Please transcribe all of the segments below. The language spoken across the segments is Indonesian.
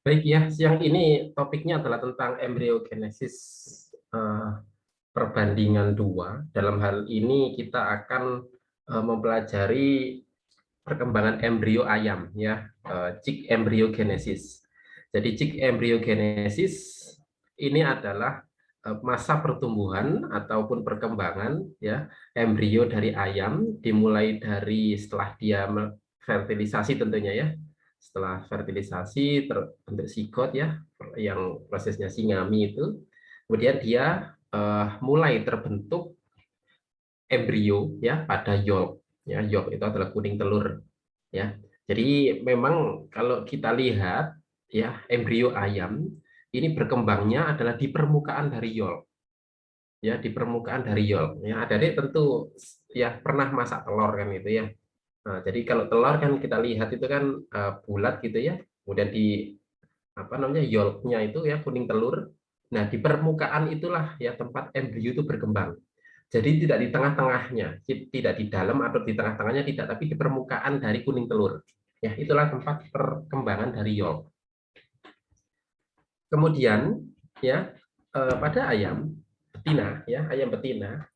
Baik ya, siang ini topiknya adalah tentang embryogenesis eh, perbandingan dua. Dalam hal ini kita akan mempelajari perkembangan embrio ayam ya, chick embryogenesis. Jadi chick embryogenesis ini adalah masa pertumbuhan ataupun perkembangan ya embrio dari ayam dimulai dari setelah dia fertilisasi tentunya ya. Setelah fertilisasi terbentuk sigot ya yang prosesnya singami itu. Kemudian dia mulai terbentuk embrio ya pada yolk ya, yolk itu adalah kuning telur ya. Jadi memang kalau kita lihat ya embrio ayam ini berkembangnya adalah di permukaan dari yolk ya, di permukaan dari yolk ya. Adik tentu ya pernah masak telur kan itu ya. Nah, jadi kalau telur kan kita lihat itu kan bulat gitu ya, kemudian di apa namanya yolknya itu ya kuning telur. Nah, di permukaan itulah ya tempat embrio itu berkembang. Jadi tidak di tengah-tengahnya, tidak di dalam atau di tengah-tengahnya tidak, tapi di permukaan dari kuning telur. Ya, itulah tempat perkembangan dari yolk. Kemudian ya pada ayam betina ya, ayam betina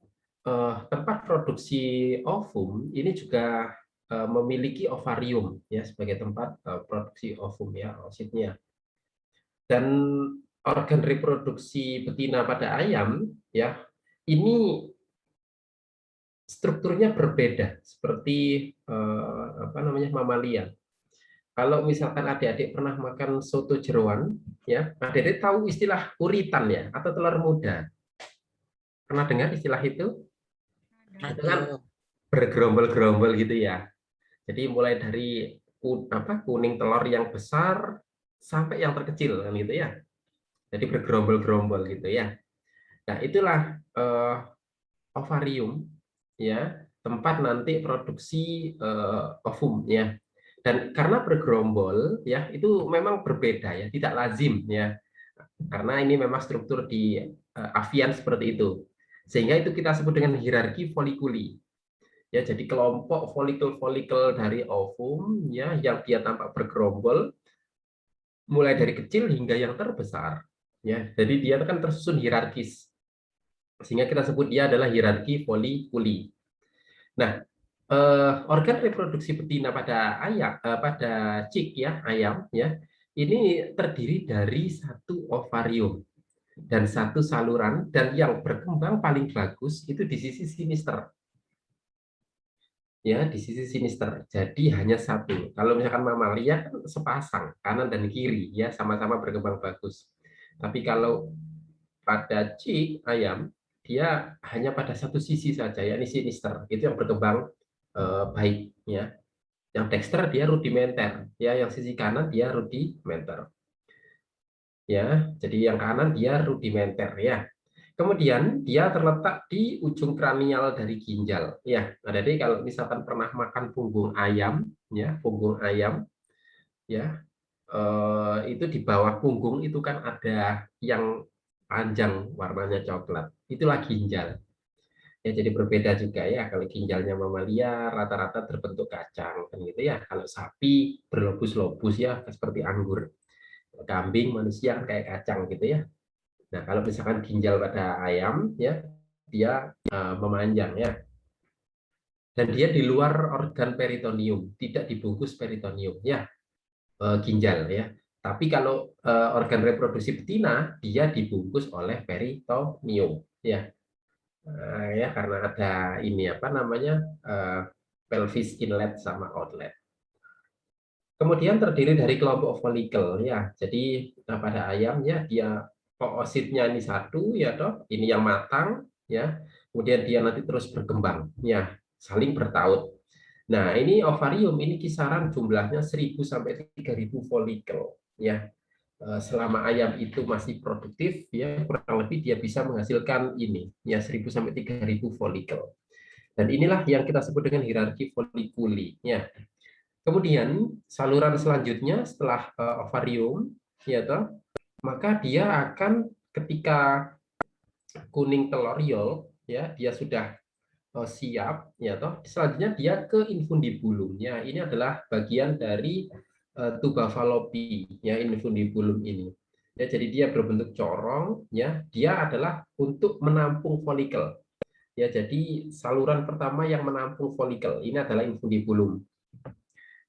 tempat produksi ovum ini juga memiliki ovarium ya sebagai tempat produksi ovum ya, oositnya. Dan organ reproduksi betina pada ayam ya ini strukturnya berbeda seperti apa namanya mamalia. Kalau misalkan adik-adik pernah makan soto jeroan, ya adik-adik tahu istilah uritan ya atau telur muda. Pernah dengar istilah itu? Itu kan Ada. bergerombol-gerombol gitu ya. Jadi mulai dari kuning telur yang besar sampai yang terkecil kan gitu ya. Jadi bergerombol-gerombol gitu ya. Nah itulah ovarium ya, tempat nanti produksi ovum ya. Dan karena bergerombol ya, itu memang berbeda ya, tidak lazim ya. Karena ini memang struktur di avian seperti itu. Sehingga itu kita sebut dengan hierarki folikuli. Ya, jadi kelompok folikel-folikel dari ovum ya yang dia tampak bergerombol mulai dari kecil hingga yang terbesar. Ya, jadi dia kan tersusun hierarkis. Sehingga kita sebut dia adalah hierarki folikuli. Nah, organ reproduksi betina pada ayam, pada cik ya ayam ya, ini terdiri dari satu ovarium dan satu saluran dan yang berkembang paling bagus itu di sisi sinister ya, di sisi sinister. Jadi hanya satu. Kalau misalkan mamalia kan sepasang kanan dan kiri ya sama-sama berkembang bagus. Tapi kalau pada cik ayam dia hanya pada satu sisi saja ya, ini sinister itu yang berkembang baik ya. Yang dexter dia rudimenter ya, yang sisi kanan dia rudimenter ya. Jadi yang kanan dia rudimenter ya. Kemudian dia terletak di ujung kranial dari ginjal ya. Nah, jadi kalau misalkan pernah makan punggung ayam ya, punggung ayam ya, itu di bawah punggung itu kan ada yang panjang warnanya coklat. Itulah ginjal. Ya, jadi berbeda juga ya. Kalau ginjalnya mamalia rata-rata terbentuk kacang kan gitu ya. Kalau sapi berlobus-lobus ya seperti anggur. Kambing, manusia kan kayak kacang gitu ya. Nah, kalau misalkan ginjal pada ayam ya dia memanjang ya. Dan dia di luar organ peritoneum, tidak dibungkus peritoneum ya, ginjal ya. Tapi kalau organ reproduksi betina dia dibungkus oleh peritoneum ya. Ya karena ada ini apa namanya pelvis inlet sama outlet. Kemudian terdiri dari kelompok folikel ya. Jadi pada ayam ya dia oositnya ini satu ya toh, ini yang matang ya. Kemudian dia nanti terus berkembang ya, saling bertaut. Nah, ini ovarium ini kisaran jumlahnya 1000 sampai 3000 folikel ya. Selama ayam itu masih produktif ya kurang lebih dia bisa menghasilkan ini ya 1000 sampai 3000 folikel. Dan inilah yang kita sebut dengan hierarki folikuli ya. Kemudian saluran selanjutnya setelah ovarium ya toh, maka dia akan ketika kuning telur yolk ya dia sudah siap ya toh, selanjutnya dia ke infundibulum ya. Ini adalah bagian dari tuba fallopi ya infundibulum ini. Ya, jadi dia berbentuk corong ya, dia adalah untuk menampung folikel. Ya, jadi saluran pertama yang menampung folikel ini adalah infundibulum.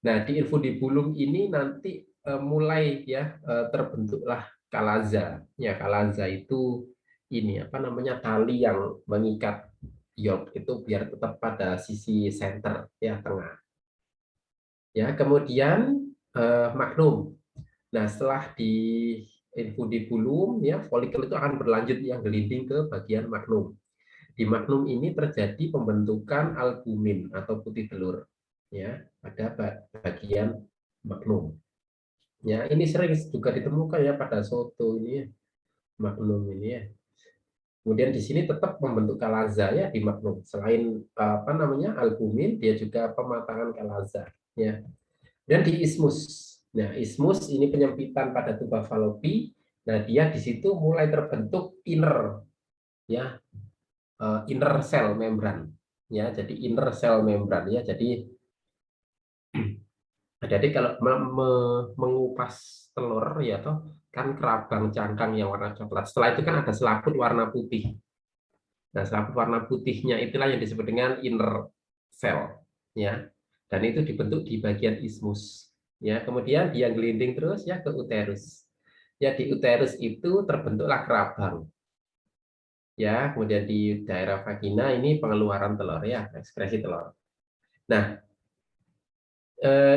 Nah, di infundibulum ini nanti mulai ya terbentuklah kalaza. Ya, kalaza itu ini apa namanya tali yang mengikat yolk itu biar tetap pada sisi center ya tengah. Ya, kemudian magnum. Nah, setelah di infundibulum ya folikel itu akan berlanjut yang gelinding ke bagian magnum. Di magnum ini terjadi pembentukan albumin atau putih telur ya pada bagian magnum. Ya, ini sering juga ditemukan ya pada soto ini ya, magnum ini ya. Kemudian di sini tetap membentuk kalaza ya di magnum. Selain apa namanya albumin, dia juga pematangan kalaza ya. Dan di ismus. Nah, ismus ini penyempitan pada tuba fallopi. Nah, dia di situ mulai terbentuk inner ya, inner cell membran ya. Jadi inner cell membran ya. Jadi kalau mengupas telur ya toh kan kerabang cangkang yang warna coklat. Setelah itu kan ada selaput warna putih. Nah, selaput warna putihnya itulah yang disebut dengan inner cell ya. Dan itu dibentuk di bagian ismus. Ya, kemudian dia gelinding terus ya ke uterus. Ya, di uterus itu terbentuklah kerabang. Ya, kemudian di daerah vagina ini pengeluaran telur ya, ekskresi telur. Nah,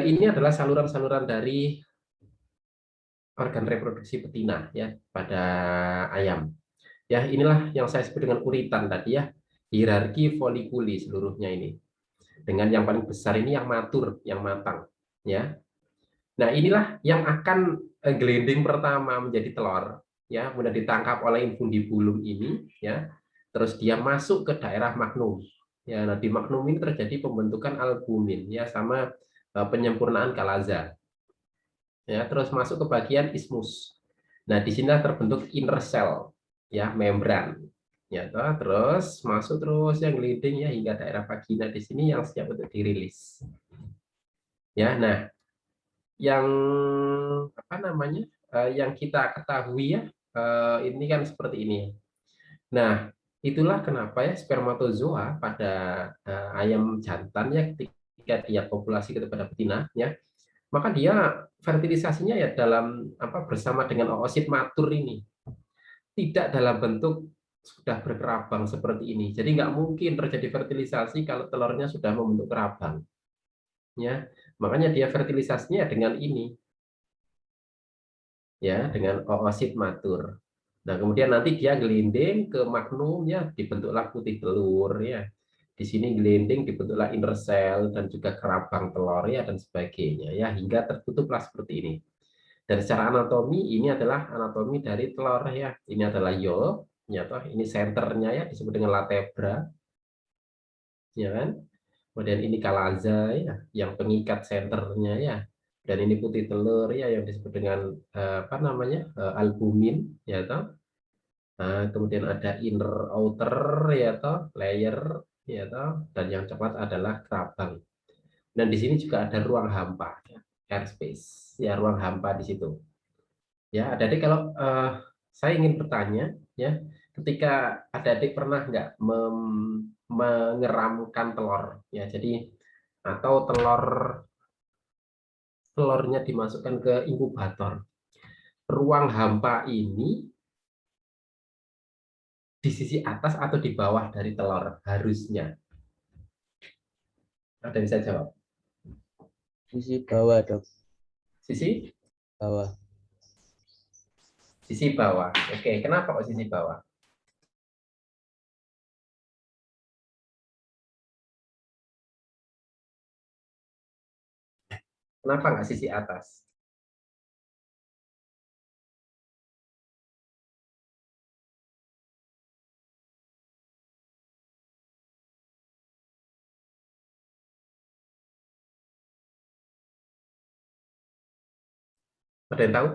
ini adalah saluran-saluran dari organ reproduksi betina ya pada ayam. Ya, inilah yang saya sebut dengan uritan tadi ya, hierarki folikuli seluruhnya ini. Dengan yang paling besar ini yang matur, yang matang ya. Nah, inilah yang akan gelinding pertama menjadi telur ya, kemudian ditangkap oleh infundibulum ini ya. Terus dia masuk ke daerah magnum. Ya, nah di magnum ini terjadi pembentukan albumin ya sama penyempurnaan kalaza. Ya, terus masuk ke bagian ismus. Nah, di sini terbentuk inner cell ya, membran. Ya, toh, terus masuk terus yang gelinding ya hingga daerah vagina di sini yang siap untuk dirilis. Ya, nah yang apa namanya yang kita ketahui ya ini kan seperti ini. Nah, itulah kenapa ya spermatozoa pada ayam jantan ya ketika dia populasi kepada betina ya, maka dia fertilisasinya ya dalam apa bersama dengan oosit matur ini, tidak dalam bentuk sudah berkerabang seperti ini. Jadi nggak mungkin terjadi fertilisasi kalau telurnya sudah membentuk kerabang ya. Makanya dia fertilisasinya dengan ini ya, dengan oosit matur. Nah, kemudian nanti dia gelinding ke magnum ya, dibentuklah putih telur ya. Di sini gelinding dibentuklah inner cell dan juga kerabang telur ya dan sebagainya ya hingga tertutuplah seperti ini. Dan secara anatomi ini adalah anatomi dari telur ya. Ini adalah yolk ya toh, ini senternya ya disebut dengan latebra ya kan. Kemudian ini kalaza ya, yang pengikat senternya ya. Dan ini putih telur ya yang disebut dengan apa namanya? Albumin ya toh. Nah, kemudian ada inner outer ya toh, layer ya toh, dan yang coklat adalah kerabang. Dan di sini juga ada ruang hampa ya, airspace. Ya, ruang hampa di situ. Ya, adik-adik kalau saya ingin bertanya ya, ketika adik-adik pernah nggak mengeramkan telur ya, jadi atau telurnya dimasukkan ke inkubator. Ruang hampa ini di sisi atas atau di bawah dari telur harusnya. Ada yang bisa jawab? Sisi bawah, Dok. Sisi Bawah. sisi bawah. Oke, kenapa kok sisi bawah? Kenapa nggak sisi atas? Ada yang tahu?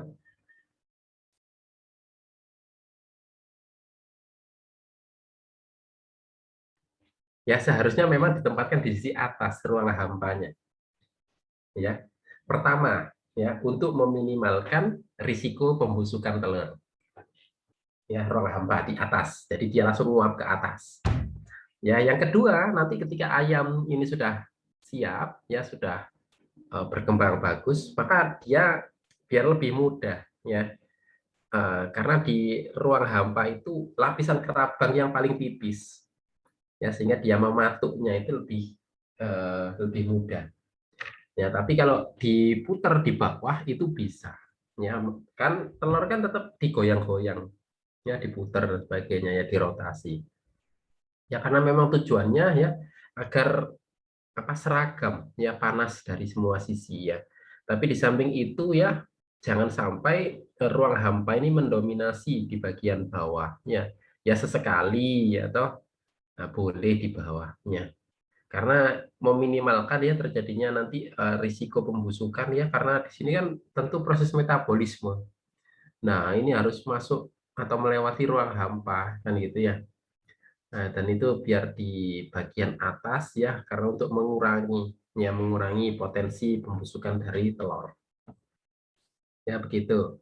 Ya, seharusnya memang ditempatkan di sisi atas ruang hampanya. Ya, pertama, ya untuk meminimalkan risiko pembusukan telur. Ya, ruang hampa di atas. Jadi dia langsung nguap ke atas. Ya, yang kedua, nanti ketika ayam ini sudah siap, ya sudah berkembang bagus, maka dia biar lebih mudah, ya. Karena di ruang hampa itu lapisan kerabang yang paling tipis, ya sehingga dia mematuknya itu lebih mudah. Ya, tapi kalau diputar di bawah itu bisa. Ya, kan telur kan tetap digoyang-goyang, ya diputar dan sebagainya, ya dirotasi. Ya karena memang tujuannya ya agar seragam ya panas dari semua sisi ya. Tapi di samping itu ya jangan sampai ruang hampa ini mendominasi di bagian bawahnya. Ya sesekali ya toh boleh di bawahnya. Karena meminimalkan ya terjadinya nanti risiko pembusukan ya karena di sini kan tentu proses metabolisme. Nah, ini harus masuk atau melewati ruang hampa kan gitu ya. Nah, dan itu biar di bagian atas ya, karena untuk mengurangi potensi pembusukan dari telur. Ya, begitu.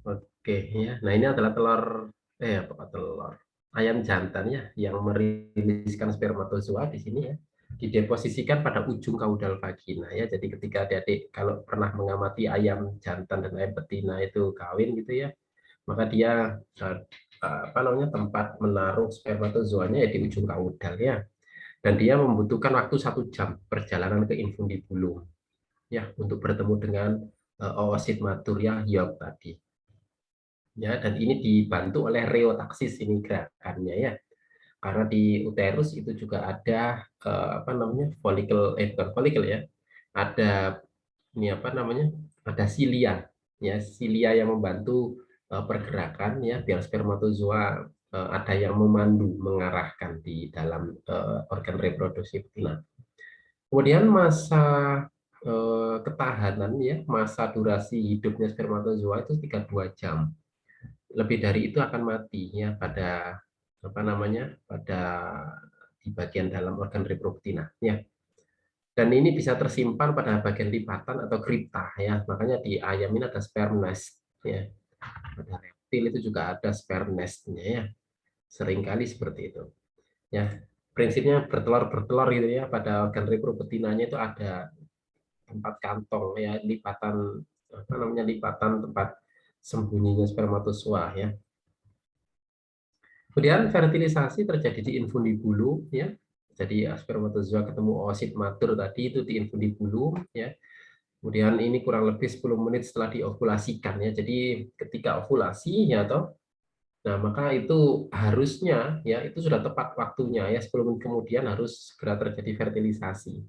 Oke, ya. Nah, ini adalah apa telur? Ayam jantan ya, yang meriliskan spermatozoa di sini ya. Dideposisikan pada ujung kaudal vagina ya. Jadi ketika adik-adik kalau pernah mengamati ayam jantan dan ayam betina itu kawin gitu ya, maka dia tempat menaruh spermatozoanya ya di ujung kaudal ya, dan dia membutuhkan waktu 1 jam perjalanan ke infundibulum ya untuk bertemu dengan oosit matur yang hiop tadi ya, dan ini dibantu oleh reotaksis ini gerakannya ya, karena di uterus itu juga ada folikel bukan folikel ya, ada ini ada silia ya, silia yang membantu pergerakan ya biar spermatozoa ada yang memandu mengarahkan di dalam organ reproduksi betina. Kemudian masa ketahanan ya, masa durasi hidupnya spermatozoa itu 32 jam. Lebih dari itu akan mati ya pada pada di bagian dalam organ reproduksi ya. Dan ini bisa tersimpan pada bagian lipatan atau kripta ya. Makanya di ayam ini ada sperm nest ya. Pada reptil itu juga ada sperm nestnya ya. Seringkali seperti itu. Ya. Prinsipnya bertelur-bertelur gitu ya, pada organ reproduksinya itu ada tempat kantong ya, lipatan tempat sembunyinya spermatozoa ya. Kemudian fertilisasi terjadi di infundibulum ya. Jadi spermatozoa ketemu oosit matur tadi itu di infundibulum ya. Kemudian ini kurang lebih 10 menit setelah diovulasikan ya. Jadi ketika ovulasi ya toh, nah maka itu harusnya ya itu sudah tepat waktunya ya, 10 menit kemudian harus segera terjadi fertilisasi.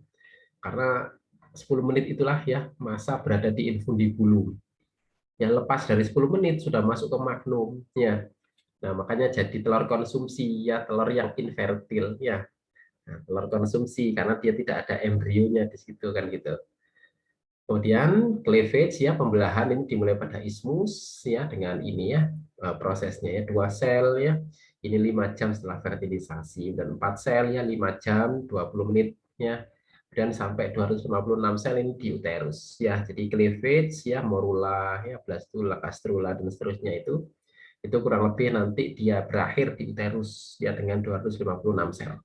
Karena 10 menit itulah ya masa berada di infundibulum. Yang lepas dari 10 menit sudah masuk ke magnum ya. Nah, makanya jadi telur konsumsi ya, telur yang infertil ya. Nah, telur konsumsi karena dia tidak ada embrionya di situ kan gitu. Kemudian cleavage ya, pembelahan ini dimulai pada ismus ya dengan ini ya prosesnya ya, 2 sel ya. Ini 5 jam setelah fertilisasi, dan 4 sel ya 5 jam 20 menit ya. Dan sampai 256 sel ini di uterus ya. Jadi cleavage ya, morula ya, blastula, gastrula dan seterusnya itu kurang lebih nanti dia berakhir di uterus ya dengan 256 sel.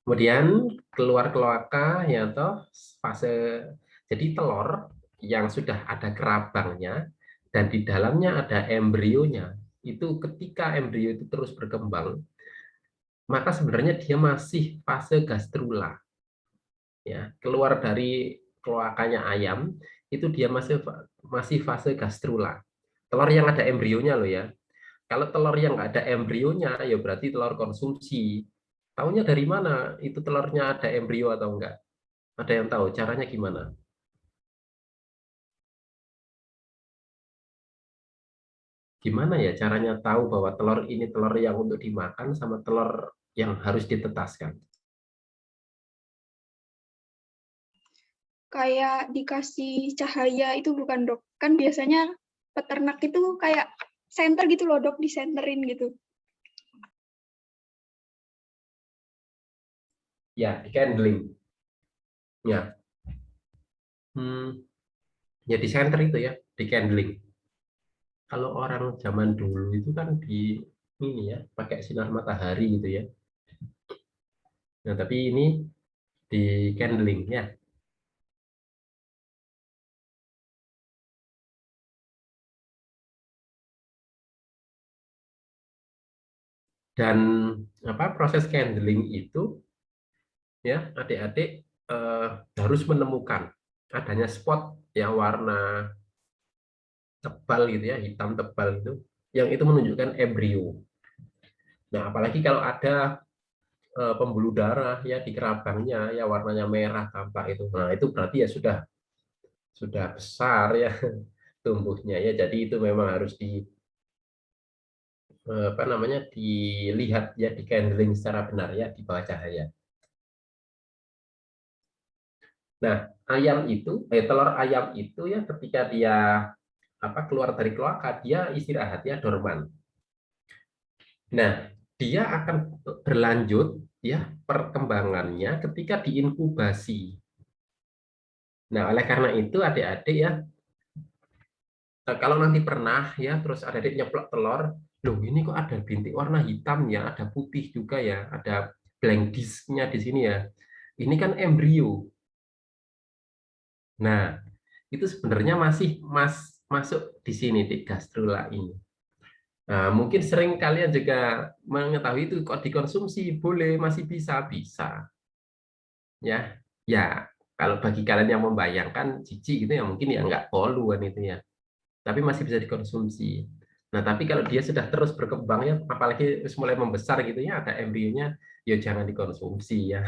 Kemudian keluar kloaka ya toh fase, jadi telur yang sudah ada kerabangnya dan di dalamnya ada embrionya, itu ketika embrio itu terus berkembang maka sebenarnya dia masih fase gastrula ya, keluar dari kloakanya ayam itu dia masih fase gastrula, telur yang ada embrionya loh ya. Kalau telur yang nggak ada embrionya, ya berarti telur konsumsi. Taunya dari mana itu telurnya ada embrio atau enggak? Ada yang tahu caranya gimana? Gimana ya caranya tahu bahwa telur ini telur yang untuk dimakan sama telur yang harus ditetaskan? Kayak dikasih cahaya itu bukan dok? Kan biasanya peternak itu kayak senter gitu loh dok, disenterin gitu. Ya, di candling. Ya. ya di center itu ya, di candling. Kalau orang zaman dulu itu kan di ini ya, pakai sinar matahari gitu ya. Nah, tapi ini di candling ya. Dan proses candling itu ya adik-adik harus menemukan adanya spot yang warna tebal gitu ya, hitam tebal itu, yang itu menunjukkan embrio. Nah, apalagi kalau ada pembuluh darah ya di kerabangnya ya warnanya merah tampak itu. Nah, itu berarti ya sudah besar ya tumbuhnya ya. Jadi itu memang harus dilihat ya, di candling secara benar ya di bawah cahaya. Nah, telur ayam itu ya ketika dia keluar dari kloaka, dia istirahat ya, dorman. Nah, dia akan berlanjut ya perkembangannya ketika diinkubasi. Nah, oleh karena itu adik-adik ya, kalau nanti pernah ya terus adik-adik nyeplok telur, loh ini kok ada bintik warna hitam ya, ada putih juga ya, ada blank disk-nya di sini ya. Ini kan embrio. Nah, itu sebenarnya masih masuk di sini di gastrula ini. Nah, mungkin sering kalian juga mengetahui itu kok dikonsumsi, boleh, masih bisa. Ya, ya kalau bagi kalian yang membayangkan jijik gitu ya mungkin ya nggak poluan itu ya. Tapi masih bisa dikonsumsi. Nah, tapi kalau dia sudah terus berkembang ya, apalagi mulai membesar gitu ya, ada embrionya, ya jangan dikonsumsi ya.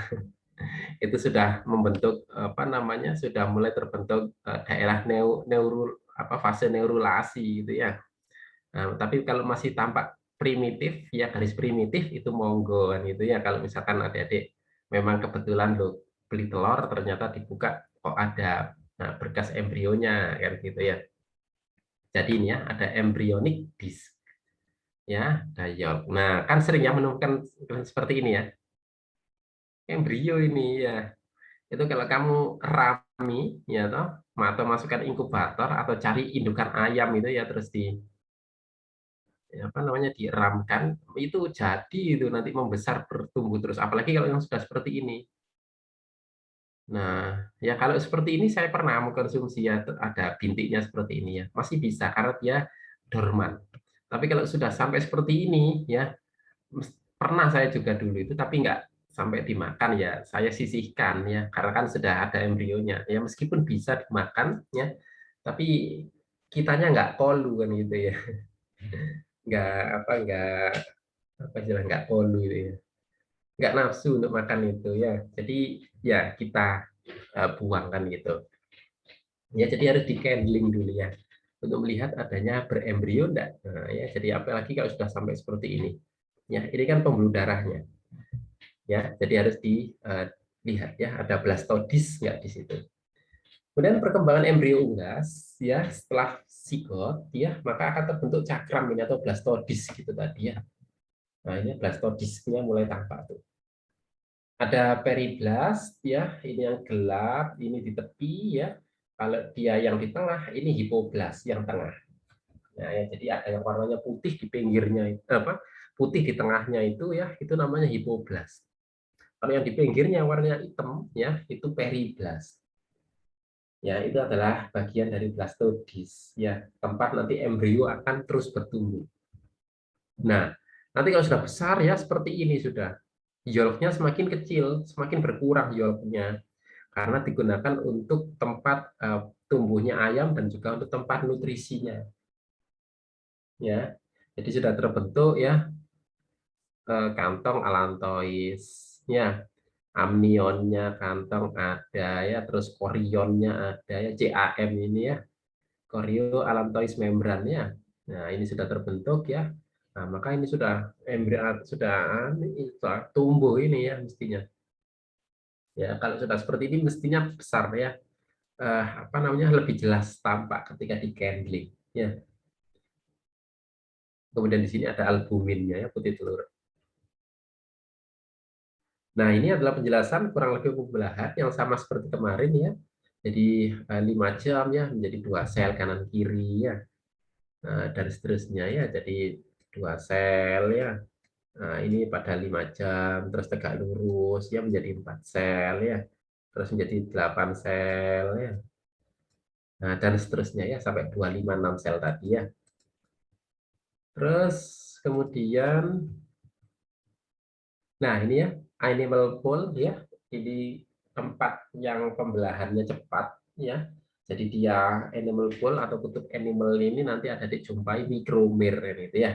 Itu sudah membentuk sudah mulai terbentuk daerah fase neurulasi gitu ya. Nah, tapi kalau masih tampak primitif ya, garis primitif itu monggo kan gitu ya. Kalau misalkan adik-adik memang kebetulan lo beli telur ternyata dibuka kok ada berkas embrionya kan gitu ya. Jadi ini ya ada embryonic disc ya, dayol. Nah, kan sering ya menemukan seperti ini ya. Embrio ini ya. Itu kalau kamu rami ya toh, atau masukkan inkubator atau cari indukan ayam itu ya terus diramkan, itu jadi itu nanti membesar bertumbuh terus, apalagi kalau yang sudah seperti ini. Nah, ya kalau seperti ini saya pernah mengkonsumsi ya, ada bintiknya seperti ini ya, masih bisa karena dia dorman. Tapi kalau sudah sampai seperti ini ya, pernah saya juga dulu itu, tapi nggak sampai dimakan ya, saya sisihkan ya, karena kan sudah ada embrionya. Ya meskipun bisa dimakan ya, tapi kitanya nggak kolu kan gitu ya, nggak nggak kolu gitu ya, nggak nafsu untuk makan itu ya. Jadi ya kita buang kan gitu. Ya jadi harus di candling dulu ya untuk melihat adanya berembrio enggak. Nah, ya jadi apalagi kalau sudah sampai seperti ini. Ya, ini kan pembuluh darahnya. Ya, jadi harus dilihat ya ada blastodis enggak di situ. Kemudian perkembangan embrio unggas ya setelah sigot ya maka akan terbentuk cakram ini atau blastodis gitu tadi ya. Nah, ini blastodisnya mulai tampak tuh. Ada periblast ya, ini yang gelap, ini di tepi ya. Kalau dia yang di tengah, ini hipoblast yang tengah. Nah, ya, jadi ada yang warnanya putih di pinggirnya, putih di tengahnya itu ya, itu namanya hipoblast. Kalau yang di pinggirnya warnanya hitam ya, itu periblast. Ya, itu adalah bagian dari blastodis ya, tempat nanti embrio akan terus bertumbuh. Nah, nanti kalau sudah besar ya seperti ini sudah. Yolknya semakin kecil, semakin berkurang yolknya karena digunakan untuk tempat tumbuhnya ayam dan juga untuk tempat nutrisinya. Ya, jadi sudah terbentuk ya kantong allantois, ya amnionnya kantong ada ya, terus korionnya ada ya, CAM ini ya, korio allantois membrannya. Nah ini sudah terbentuk ya. Nah, maka ini sudah embrio sudah tumbuh ini ya mestinya. Ya kalau sudah seperti ini mestinya besar ya. Lebih jelas tampak ketika di candling. Ya. Kemudian di sini ada albuminnya ya, putih telur. Nah, ini adalah penjelasan kurang lebih pembelahan yang sama seperti kemarin ya. Jadi 5 jam ya menjadi 2 sel kanan kiri ya. Nah, dan seterusnya ya jadi 2 sel ya. Nah, ini pada 5 jam terus tegak lurus ya menjadi 4 sel ya. Terus menjadi 8 sel ya. Nah, dan seterusnya ya sampai 256 sel tadi ya. Terus kemudian nah ini ya animal pool ya. Ini tempat yang pembelahannya cepat ya. Jadi dia animal pool atau kutub animal ini nanti ada dijumpai mikromir itu ya.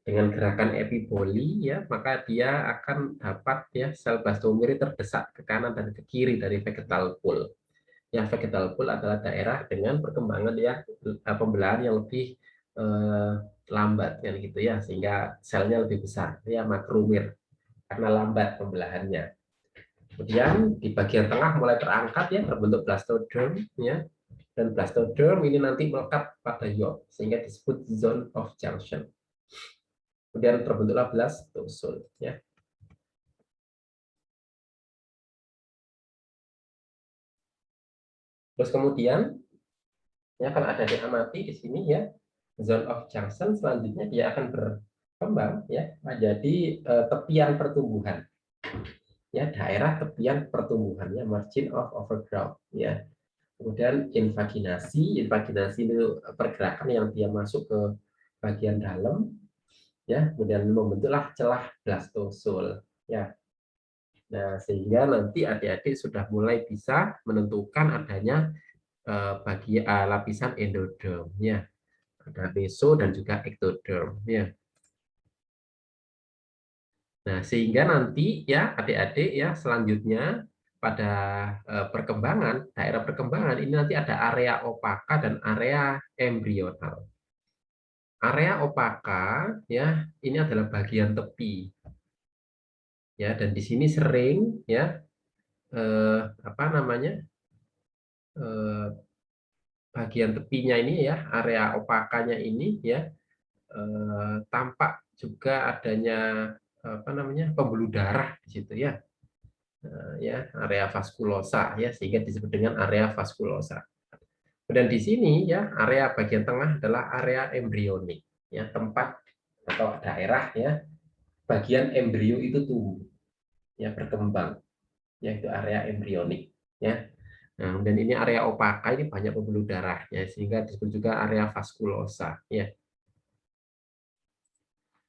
Dengan gerakan epiboli ya, maka dia akan dapat ya sel blastomir terdesak ke kanan dan ke kiri dari vegetal pool. Ya, vegetal pool adalah daerah dengan perkembangan ya pembelahan yang lebih eh, lambat kan gitu ya, sehingga selnya lebih besar ya makromir karena lambat pembelahannya. Kemudian di bagian tengah mulai terangkat ya terbentuk blastoderm ya, dan blastoderm ini nanti melekat pada yolk sehingga disebut zone of junction. Kemudian terbentuklah blastosul ya. Terus kemudian ya kalau ada diamati di sini ya zone of junction, selanjutnya dia akan berkembang ya menjadi tepian pertumbuhan ya, daerah tepian pertumbuhan ya, margin of overgrowth ya. Kemudian invaginasi itu pergerakan yang dia masuk ke bagian dalam ya, kemudian membentuklah celah blastosul ya. Nah, sehingga nanti adik-adik sudah mulai bisa menentukan adanya lapisan endoderm ya. Ada meso dan juga ektoderm ya. Nah, sehingga nanti ya adik-adik ya selanjutnya pada perkembangan, daerah perkembangan ini nanti ada area opaka dan area embrional. Area opaka ya ini adalah bagian tepi. Ya, dan di sini sering ya apa namanya? Bagian tepinya ini ya, area opakanya ini ya tampak juga adanya apa namanya? Pembuluh darah di situ ya. Ya area vaskulosa ya, sehingga disebut dengan area vaskulosa. Dan di sini ya area bagian tengah adalah area embrionik ya, tempat atau daerah ya bagian embrio itu tumbuh ya, berkembang ya, itu area embrionik ya. Nah, dan ini area opaka ini banyak pembuluh darahnya sehingga disebut juga area vaskulosa ya.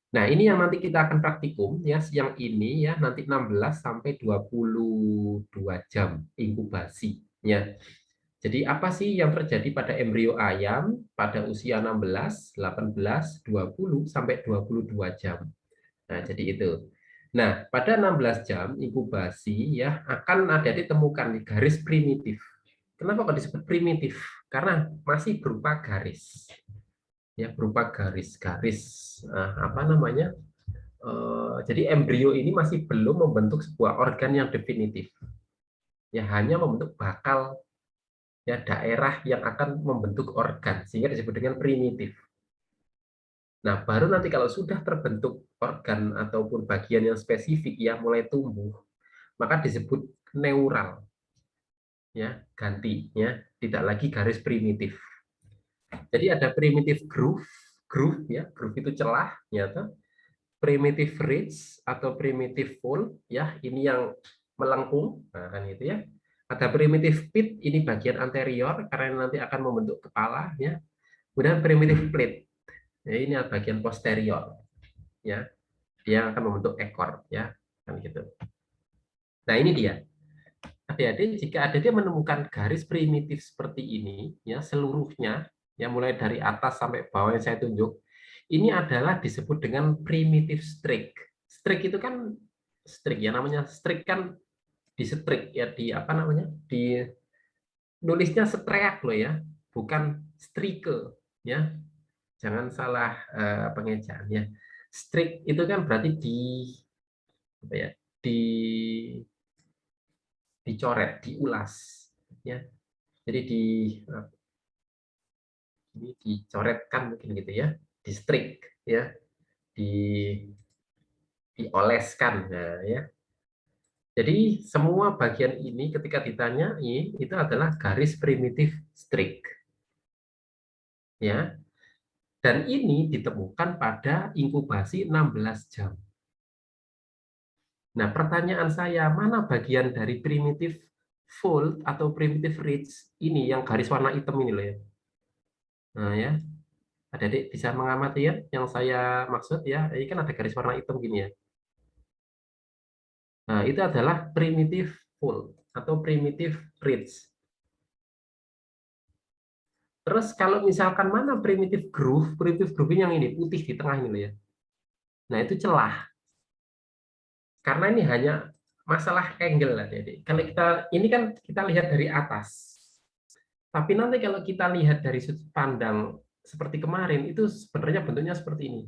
Nah, ini yang nanti kita akan praktikum ya, siang ini ya, nanti 16 sampai 22 jam inkubasi ya. Jadi apa sih yang terjadi pada embrio ayam pada usia 16, 18, 20 sampai 22 jam. Nah, jadi itu. Nah, pada 16 jam inkubasi ya akan ada ditemukan garis primitif. Kenapa kok disebut primitif? Karena masih berupa garis. Ya, berupa garis-garis apa namanya? Jadi embrio ini masih belum membentuk sebuah organ yang definitif. Ya, hanya membentuk bakal ya daerah yang akan membentuk organ sehingga disebut dengan primitif. Nah, baru nanti kalau sudah terbentuk organ ataupun bagian yang spesifik yang mulai tumbuh, maka disebut neural. Ya, ganti ya, tidak lagi garis primitif. Jadi ada primitive groove, groove ya, groove itu celah nyata. Primitive ridge atau primitive fold ya, ini yang melengkung, nah kan gitu ya. Ada primitive pit, ini bagian anterior karena nanti akan membentuk kepala ya. Kemudian primitive plate, ya, ini bagian posterior ya, dia akan membentuk ekor ya, kan gitu. Nah ini dia, adik-adik jika adik menemukan garis primitif seperti ini ya seluruhnya ya mulai dari atas sampai bawah yang saya tunjuk, ini adalah disebut dengan primitive streak. Streak itu kan streak ya, namanya streak kan di streak ya, di apa namanya, di nulisnya streak loh ya, bukan strike ya, jangan salah pengejaan ya. Streak itu kan berarti di apa ya, di dicoret, diulas ya. Jadi ini dicoretkan mungkin gitu ya, di streak ya, di dioleskan nah ya. Jadi semua bagian ini ketika ditanyai itu adalah garis primitif strik. Ya. Dan ini ditemukan pada inkubasi 16 jam. Nah, pertanyaan saya, mana bagian dari primitif fold atau primitif ridge ini yang garis warna hitam ini loh ya. Nah, ya. Adik-adik bisa mengamati ya yang saya maksud ya. Ini kan ada garis warna hitam gini ya. Nah, itu adalah primitif fold atau primitif ridge. Terus kalau misalkan mana primitif groove yang ini putih di tengah ini loh ya. Nah, itu celah. Karena ini hanya masalah angle lah, Dede. Kalau ini kan kita lihat dari atas. Tapi nanti kalau kita lihat dari sudut pandang seperti kemarin, itu sebenarnya bentuknya seperti ini.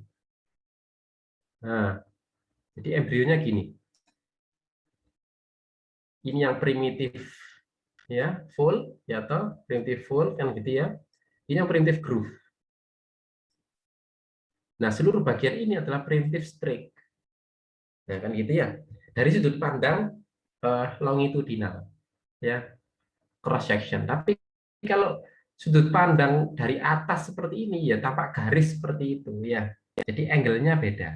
Nah, jadi embrionya gini. Ini yang primitif ya, full ya atau primitif full kan gitu ya. Ini yang primitif groove. Nah, seluruh bagian ini adalah primitif streak. Nah, kan gitu ya. Dari sudut pandang longitudinal ya, cross section. Tapi kalau sudut pandang dari atas seperti ini ya tampak garis seperti itu ya. Jadi angle-nya beda.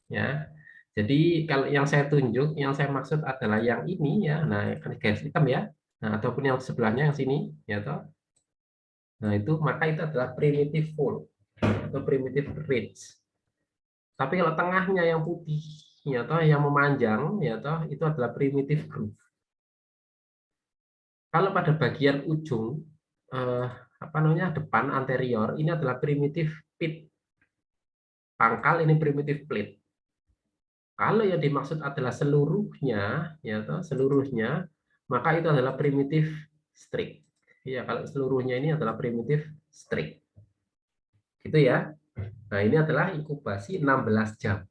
Ya. Jadi kalau yang saya tunjuk, yang saya maksud adalah yang ini ya. Nah, kan garis hitam ya. Nah, ataupun yang sebelahnya yang sini ya toh. Nah, itu maka itu adalah primitive fold atau primitive ridge. Tapi kalau tengahnya yang putih ya toh yang memanjang ya toh itu adalah primitive groove. Kalau pada bagian ujung apa namanya depan anterior ini adalah primitive pit. Pangkal ini primitive plate. Kalau yang dimaksud adalah seluruhnya ya toh seluruhnya maka itu adalah primitive streak. Ya, kalau seluruhnya ini adalah primitive streak. Gitu ya. Nah, ini adalah inkubasi 16 jam.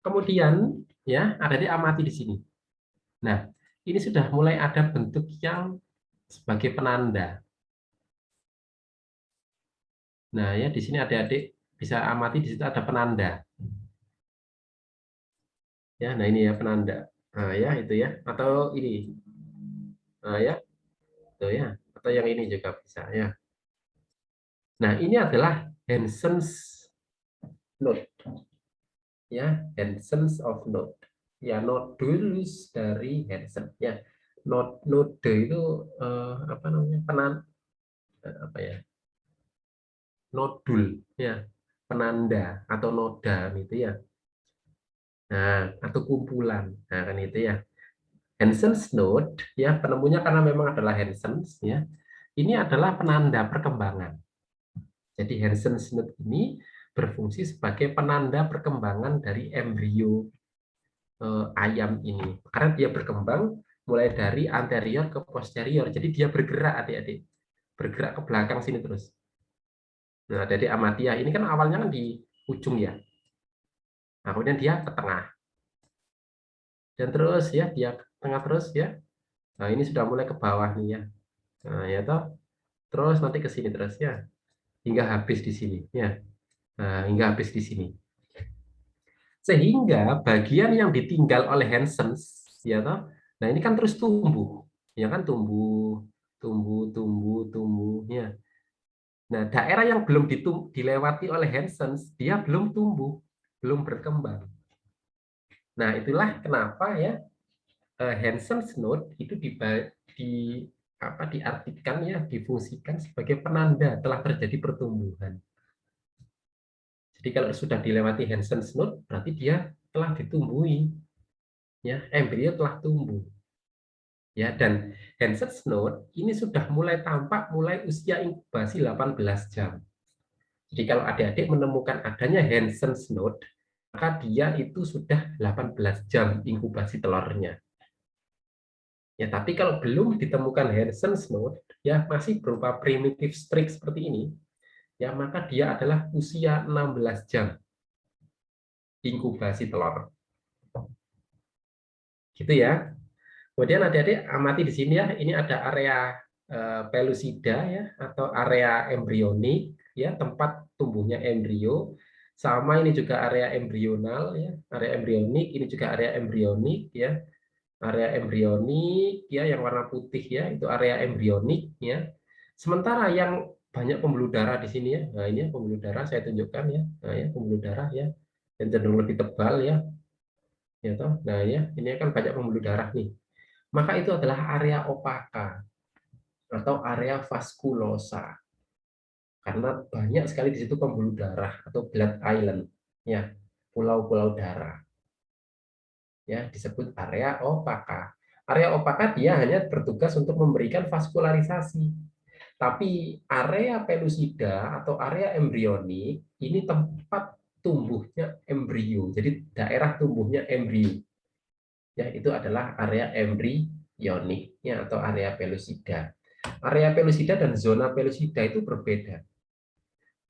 Kemudian ya ada diamati di sini. Nah, ini sudah mulai ada bentuk yang sebagai penanda. Nah, ya di sini adik-adik bisa amati di situ ada penanda. Ya, nah ini ya penanda. Nah, ya itu ya atau ini. Nah, ya. Itu ya. Atau yang ini juga bisa ya. Nah, ini adalah Hansen's node. Ya, Hansen's of node. Ya, nodulus dari Hansen ya. Node itu apa namanya? Apa ya? Nodul ya. Penanda atau noda gitu ya. Nah, atau kumpulan. Nah, kan itu ya. Hansen's node ya, penemunya karena memang adalah Hansen's ya. Ini adalah penanda perkembangan. Jadi Hansen's node ini berfungsi sebagai penanda perkembangan dari embrio ayam ini. Karena dia berkembang mulai dari anterior ke posterior. Jadi dia bergerak adik-adik. Bergerak ke belakang sini terus. Nah, dari amatia ini kan awalnya kan di ujung ya. Nah, kemudian dia ke tengah. Dan terus ya, dia ke tengah terus ya. Nah, ini sudah mulai ke bawah nih ya. Nah, ya toh. Terus nanti ke sini terus ya. Hingga habis di sini ya. Nah, hingga habis di sini. Sehingga bagian yang ditinggal oleh Hansen's ya toh. Nah, ini kan terus tumbuh. Ya kan tumbuh, tumbuh ya. Nah, daerah yang belum dilewati oleh Hansen's dia belum tumbuh, belum berkembang. Nah, itulah kenapa ya Hansen's node itu diartikan ya, difungsikan sebagai penanda telah terjadi pertumbuhan. Jadi kalau sudah dilewati Hansen's node berarti dia telah ditumbuhi. Ya, embrio telah tumbuh. Ya, dan Hansen's node ini sudah mulai tampak mulai usia inkubasi 18 jam. Jadi kalau adik-adik menemukan adanya Hansen's node, maka dia itu sudah 18 jam inkubasi telurnya. Ya, tapi kalau belum ditemukan Hansen's node, ya masih berupa primitive streak seperti ini, ya maka dia adalah usia 16 jam inkubasi telur. Gitu ya. Kemudian adik-adik amati di sini ya, ini ada area pellucida ya atau area embrionik ya, tempat tumbuhnya embrio Sama ini juga area embrional ya, area embrionik, ini juga area embrionik ya. Area embrionik ya yang warna putih ya, itu area embrionik ya. Sementara yang banyak pembuluh darah di sini ya. Nah, ini pembuluh darah saya tunjukkan ya. Nah, ya pembuluh darah ya. Dan cenderung lebih tebal ya. Ya toh. Nah, ya, ini kan banyak pembuluh darah nih. Maka itu adalah area opaka atau area vaskulosa. Karena banyak sekali di situ pembuluh darah atau blood island ya, pulau-pulau darah. Ya, disebut area opaka. Area opaka dia hanya bertugas untuk memberikan vaskularisasi. Tapi area pelusida atau area embrionik ini tempat tumbuhnya embrio. Jadi daerah tumbuhnya embrio. Ya, itu adalah area embrionik ya, atau area pelusida. Area pelusida dan zona pelusida itu berbeda.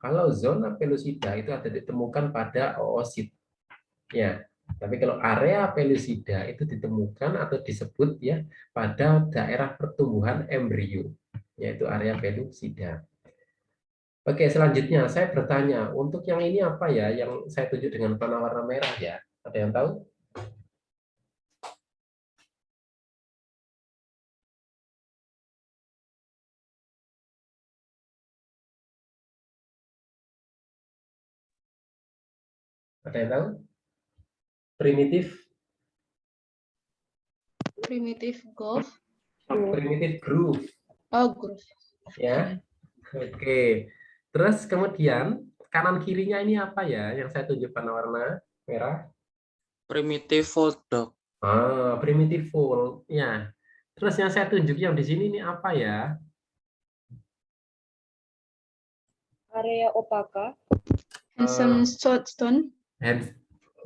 Kalau zona pelusida itu ada ditemukan pada oosit. Ya, tapi kalau area pelusida itu ditemukan atau disebut ya pada daerah pertumbuhan embrio, yaitu area pelusida. Oke, selanjutnya saya bertanya, untuk yang ini apa ya yang saya tunjuk dengan warna merah ya? Ada yang tahu? Ada yang tahu? Primitif Groove. primitive groove Oh, groove. ya. Oke. Terus kemudian kanan kirinya ini apa ya yang saya tunjukkan warna merah? Primitive fold, Dok. Ah, primitive fold. Ya. Terus yang saya tunjuk yang di sini ini apa ya? Area opaka. Hansen Stone.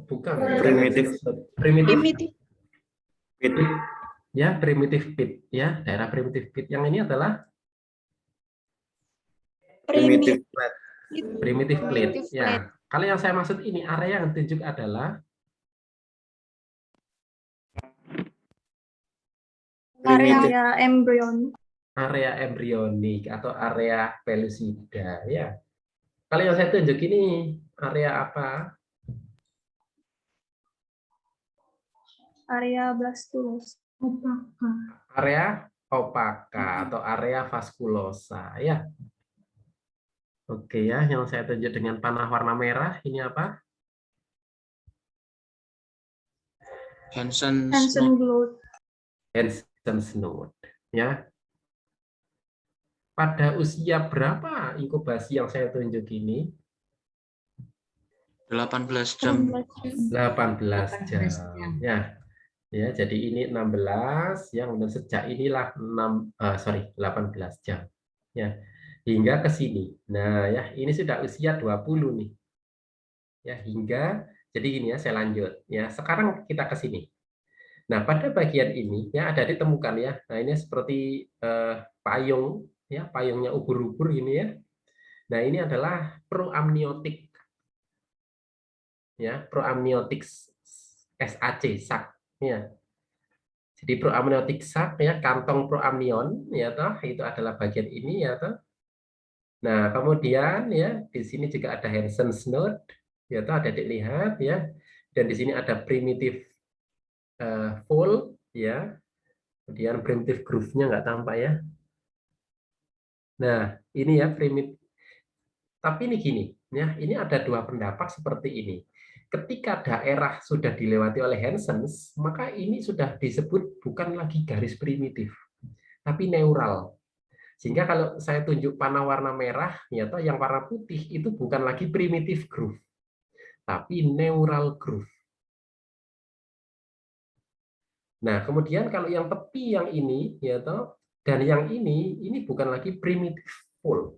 Bukan. Primitive. Primitive pit. Ya, primitive pit. Ya, daerah primitive pit. Yang ini adalah Primitive primitive plate. Primitive Ya. plate. Kalau yang saya maksud ini area yang ditunjuk adalah area embryon. area embrionik atau area pelusida. Ya. Kalau yang saya tunjuk ini area apa? Area blastulus. Opaka. Area opaka atau area vaskulosa. Ya. Oke ya, yang saya tunjuk dengan panah warna merah ini apa? Hansen Blood. Hansen's node. Ya. Pada usia berapa inkubasi yang saya tunjuk ini? 18 jam. 18 jam. Ya. Ya, jadi ini 16 yang sejak inilah 18 jam. Ya. Hingga ke sini. Nah, ya, ini sudah usia 20 nih. Ya, hingga jadi gini ya, saya lanjut. Ya, sekarang kita ke sini. Nah, pada bagian ini ya ada ditemukan ya. Nah, ini seperti payung ya, payungnya ubur-ubur ini ya. Nah, ini adalah proamniotik. Ya, proamniotik SAC, SAC ya. Jadi proamniotik sac ya, kantong proamnion ya toh, itu adalah bagian ini ya toh. Nah, kemudian ya di sini juga ada Hansen's node ya toh, ada dilihat ya. Dan di sini ada primitive fold ya. Kemudian primitive groove-nya nggak tampak ya. Nah, ini ya primitive. Tapi ini gini, ya, ini ada dua pendapat seperti ini. Ketika daerah sudah dilewati oleh Hansen's, maka ini sudah disebut bukan lagi garis primitif, tapi neural. Sehingga kalau saya tunjuk panah warna merah, ya toh, yang warna putih itu bukan lagi primitive groove, tapi neural groove. Nah, kemudian kalau yang tepi yang ini, ya toh, dan yang ini bukan lagi primitive fold,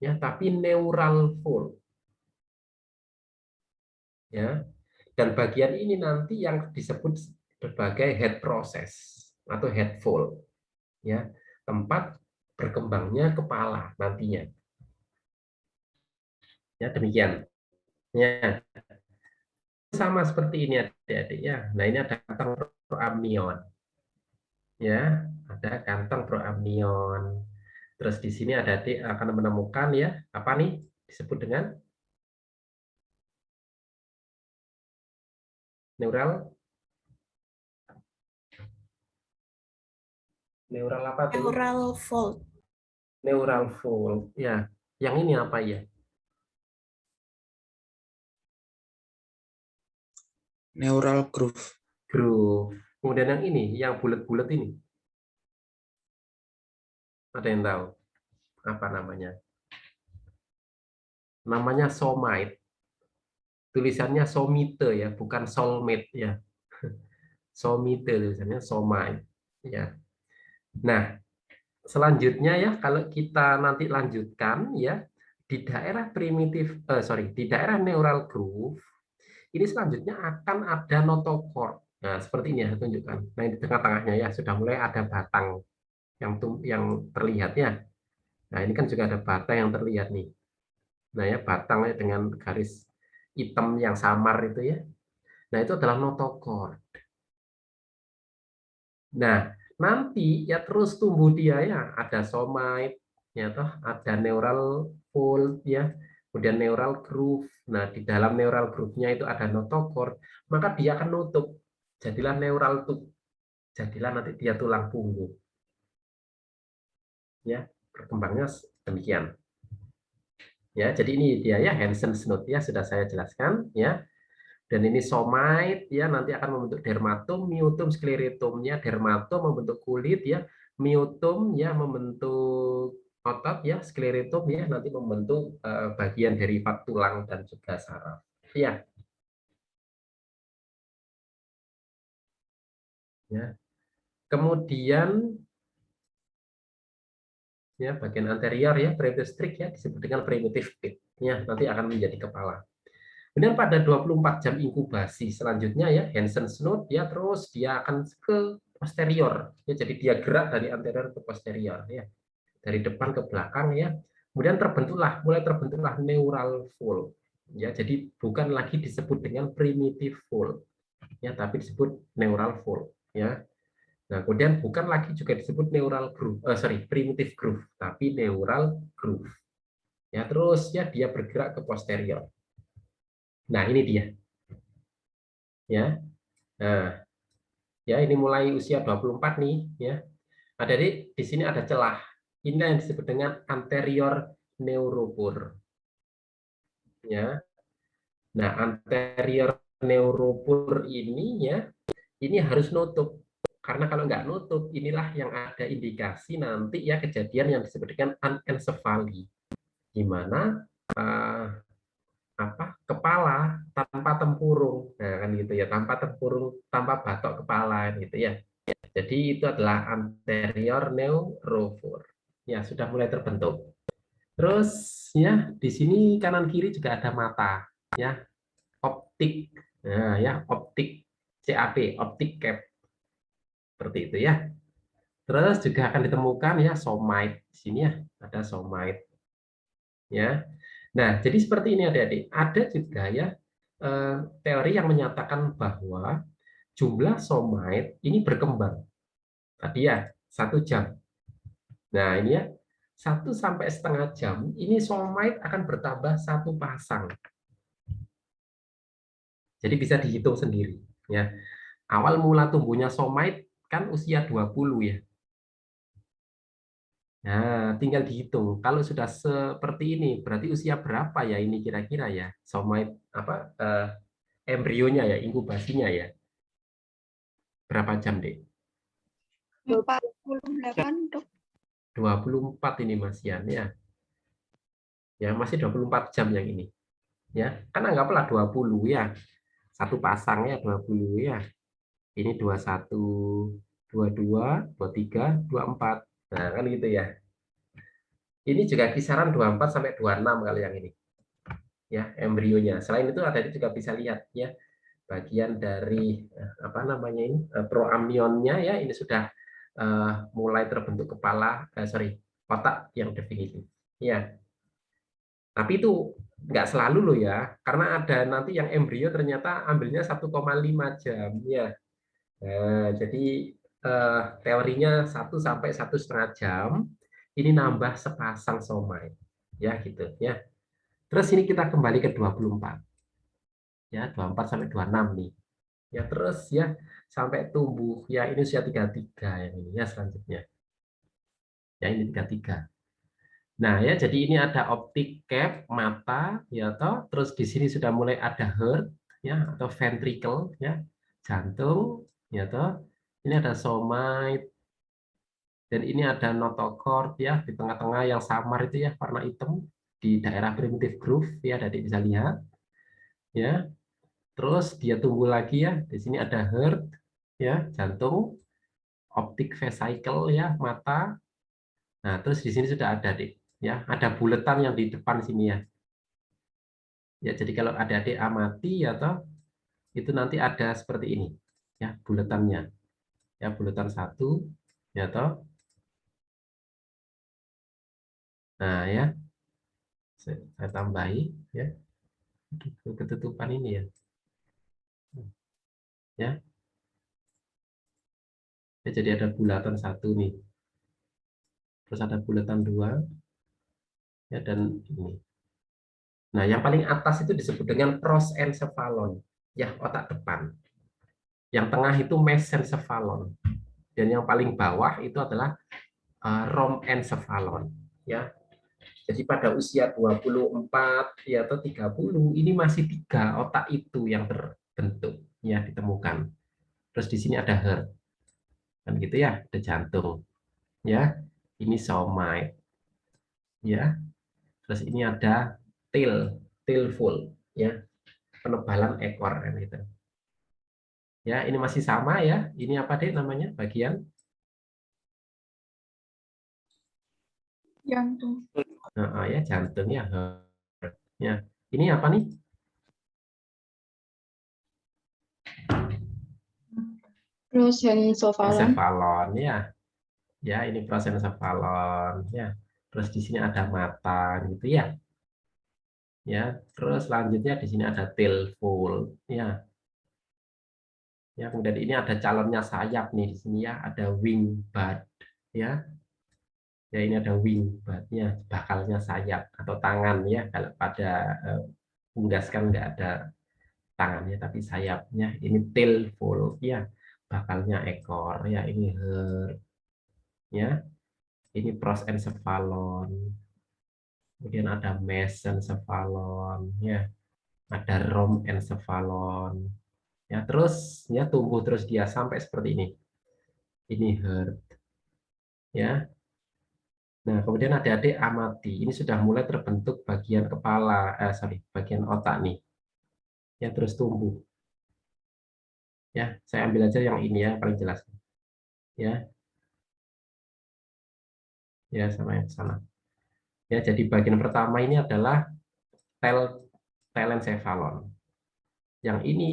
ya, tapi neural fold. Ya, dan bagian ini nanti yang disebut sebagai head process atau head fold, ya, tempat berkembangnya kepala nantinya. Ya, demikian. Ya, sama seperti ini adik-adik ya. Nah, ini ada kantong proamnion. Ya, ada kantong proamnion. Terus di sini ada adik akan menemukan ya, apa nih disebut dengan Neural apa tuh? Neural fold. Neural fold. Ya, yang ini apa ya? Neural groove. Groove. Kemudian yang ini, yang bulat-bulat ini. Ada yang tahu apa namanya? Namanya somite. Tulisannya somite ya, bukan soulmate ya. Somite tulisannya somite ya. Nah, selanjutnya ya kalau kita nanti lanjutkan ya di daerah di daerah neural groove ini selanjutnya akan ada notochord. Nah, seperti ini ya, saya tunjukkan. Nah, di tengah-tengahnya ya sudah mulai ada batang yang terlihat ya. Nah, ini kan juga ada batang yang terlihat nih. Nah, ya batangnya dengan garis hitam yang samar itu ya. Nah, itu adalah notochord. Nah, nanti ya terus tumbuh dia ya, ada somite, ya toh, ada neural fold ya, kemudian neural groove. Nah, di dalam neural groove-nya itu ada notochord, maka dia akan nutup. Jadilah neural tube. Jadilah nanti dia tulang punggung. Ya, berkembangnya demikian. Ya, jadi ini dia ya Hansen's note ya sudah saya jelaskan ya. Dan ini somite ya nanti akan membentuk dermatom, myotum, sclerotomnya dermatom membentuk kulit ya, myotum ya membentuk otot ya, sclerotom ya nanti membentuk bagian derivat tulang dan juga saraf. Ya. Ya. Kemudian ya bagian anterior ya primitive strict ya disebut dengan primitive pit ya nanti akan menjadi kepala. Kemudian pada 24 jam inkubasi selanjutnya ya Hansen's note ya terus dia akan ke posterior ya jadi dia gerak dari anterior ke posterior ya dari depan ke belakang ya kemudian mulai terbentuklah neural fold ya jadi bukan lagi disebut dengan primitive fold ya tapi disebut neural fold ya. Nah, kemudian bukan lagi juga disebut neural groove, primitive groove, tapi neural groove. Ya, terus ya dia bergerak ke posterior. Nah, ini dia. Ya. Nah, ya ini mulai usia 24 nih, ya. Nah, jadi di sini ada celah. Ini yang disebut dengan anterior neuropore. Ya. Nah, anterior neuropore ini ya, ini harus nutup. Karena kalau nggak nutup, inilah yang ada indikasi nanti ya kejadian yang disebut dengan anencefali, di mana kepala tanpa tempurung, nah kan gitu ya, tanpa tempurung, tanpa batok kepala gitu ya. Jadi itu adalah anterior neuropore. Ya sudah mulai terbentuk. Terus ya di sini kanan kiri juga ada mata, ya optik, nah ya optik CAP, optik cap. Seperti itu ya. Terus juga akan ditemukan ya somite. Di sini ya ada somite. Ya. Nah, jadi seperti ini adik-adik. Ada juga ya teori yang menyatakan bahwa jumlah somite ini berkembang. Tadi ya 1 jam. Nah, ini ya 1,5 jam ini somite akan bertambah 1 pasang. Jadi bisa dihitung sendiri ya. Awal mula tumbuhnya somite kan usia 20 ya. Nah, tinggal dihitung. Kalau sudah seperti ini, berarti usia berapa ya ini kira-kira ya? Somite embrionya ya, inkubasinya ya. Berapa jam, Dek? 48, Dok. 24 ini Mas Yan ya. Ya, masih 24 jam yang ini. Ya, kan anggaplah 20 ya. Satu pasang ya 20 ya. Ini 21, 22, 23, 24. Nah, kan gitu ya. Ini juga kisaran 24 sampai 26 kalau yang ini. Ya, embrionya. Selain itu ada juga bisa lihat ya bagian dari apa namanya ini proamnionnya ya ini sudah mulai terbentuk kepala otak yang definitif. Ya. Tapi itu nggak selalu loh ya, karena ada nanti yang embrio ternyata ambilnya 1,5 jam ya. Nah, jadi teorinya 1 sampai 1,5 jam ini nambah sepasang somai ya gitu ya. Terus ini kita kembali ke 24. Ya, 24 sampai 26 nih. Ya terus ya sampai tumbuh. Ya ini usia 33 yang ini ya selanjutnya. Ya ini 33. Nah, ya jadi ini ada optic cap mata ya toh, terus di sini sudah mulai ada heart ya atau ventricle ya, jantung ya toh. Ini ada somite dan ini ada notochord ya di tengah-tengah yang samar itu ya warna hitam di daerah primitive groove ya, Adik bisa lihat ya. Terus dia tumbuh lagi ya. Di sini ada heart ya, jantung, optic vesicle ya, mata. Nah, terus di sini sudah ada, Dik. Ya, ada buletan yang di depan sini ya. Ya, jadi kalau adik-adik amati ya toh, itu nanti ada seperti ini. Ya, buletannya. Ya, buletan satu ya toh. Nah, ya. Saya tambahi ya. Ketutupan ini ya. Ya. Ya, jadi ada bulatan satu nih. Terus ada bulatan dua ya dan ini. Nah, yang paling atas itu disebut dengan prosencephalon, ya otak depan. Yang tengah itu mesencephalon, dan yang paling bawah itu adalah rhomencephalon, ya. Jadi pada usia 24 ya atau 30 ini masih 3 otak itu yang terbentuk, ya ditemukan. Terus di sini ada heart, kan gitu ya, ada jantung, ya. Ini somite, ya. Terus ini ada tail full, ya. Penebalan ekor kan gitu. Ya, ini masih sama ya. Ini apa deh namanya? Bagian Jantung. ya jantung ya. Ya. Ini apa nih? Prosencephalon. Encephalon ya. Ya, ini prosencephalon ya. Terus di sini ada mata gitu ya. Ya, terus selanjutnya di sini ada tail full ya. Ya, kemudian ini ada calonnya sayap nih di sini ya, ada wing bud ya. Ya, ini ada wing budnya, bakalnya sayap atau tangan ya. Kalau pada unggas kan nggak ada tangannya tapi sayapnya. Ini tail full ya, bakalnya ekor ya. Ini heart ya. Ini prosencephalon. Kemudian ada mesencephalon ya, ada rhomencephalon ya. Terus ya tumbuh terus dia sampai seperti ini. Ini heart ya. Nah, kemudian adik-adik amati, ini sudah mulai terbentuk bagian kepala, bagian otak nih, ya terus tumbuh. Ya, saya ambil aja yang ini ya, paling jelas. Ya, ya sama yang sana. Ya, jadi bagian pertama ini adalah telencephalon. Yang ini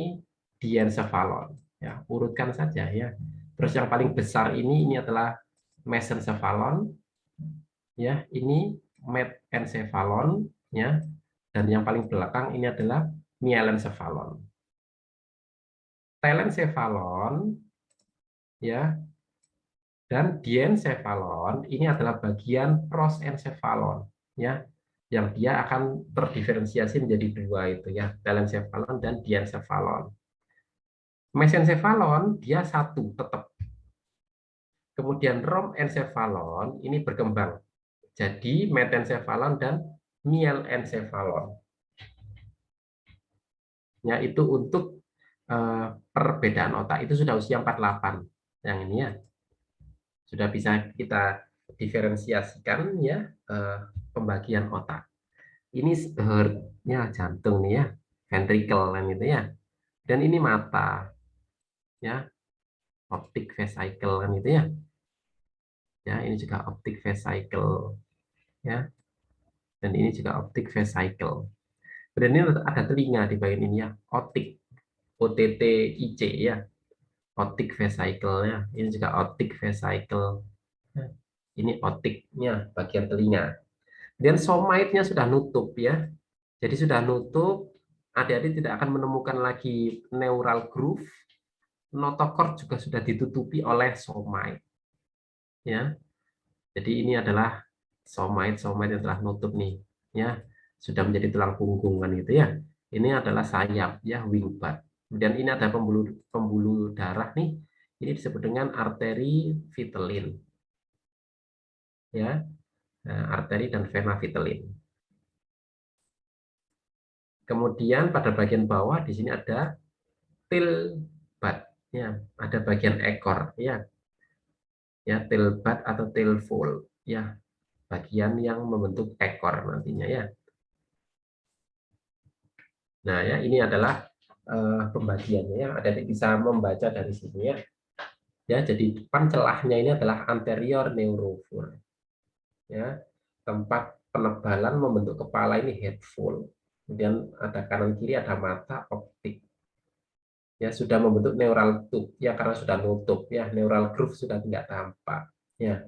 diencephalon. Ya, urutkan saja ya. Terus yang paling besar ini adalah mesencephalon. Ya, ini metencephalon ya. Dan yang paling belakang ini adalah mielencephalon. Telencephalon ya dan diencephalon ini adalah bagian prosencephalon ya, yang dia akan terdiferensiasi menjadi dua itu ya, telencephalon dan diencephalon. Mesencephalon dia satu tetap. Kemudian rhomencephalon ini berkembang jadi metencephalon dan mielencephalon. Ya, itu untuk perbedaan otak itu sudah usia 48 yang ini ya. Sudah bisa kita diferensiasikan ya pembagian otak. Ini heart-nya jantung nih ya, ventricle kan gitu ya. Dan ini mata ya, optic vesicle kan gitu ya. Ya, ini juga optic vesicle ya. Dan ini juga optic vesicle. Dan ini ada telinga di bagian ini ya, otic, OTTIC ya. Optic vesicle ya. Ini juga optic vesicle. Ini otiknya bagian telinga. Dan somite-nya sudah nutup ya. Jadi sudah nutup, adik-adik tidak akan menemukan lagi neural groove. Notochord juga sudah ditutupi oleh somite. Ya. Jadi ini adalah somite yang telah nutup nih, ya. Sudah menjadi tulang punggung kan gitu ya. Ini adalah sayap ya, wing bud. Kemudian ini ada pembuluh darah nih, ini disebut dengan arteri vitelin. Ya, nah, arteri dan vena vitelin. Kemudian pada bagian bawah di sini ada tail bud, ya, ada bagian ekor, ya, tail bud atau tail fold, ya, bagian yang membentuk ekor nantinya, ya. Nah, ya, ini adalah pembagiannya, ya. Ada bisa membaca dari sini, ya. Ya, jadi depan celahnya ini adalah anterior neurofold, ya, tempat penebalan membentuk kepala ini head fold. Kemudian ada kanan kiri, ada mata optik, ya, sudah membentuk neural tube, ya, karena sudah nutup, ya, neural groove sudah tidak tampak, ya.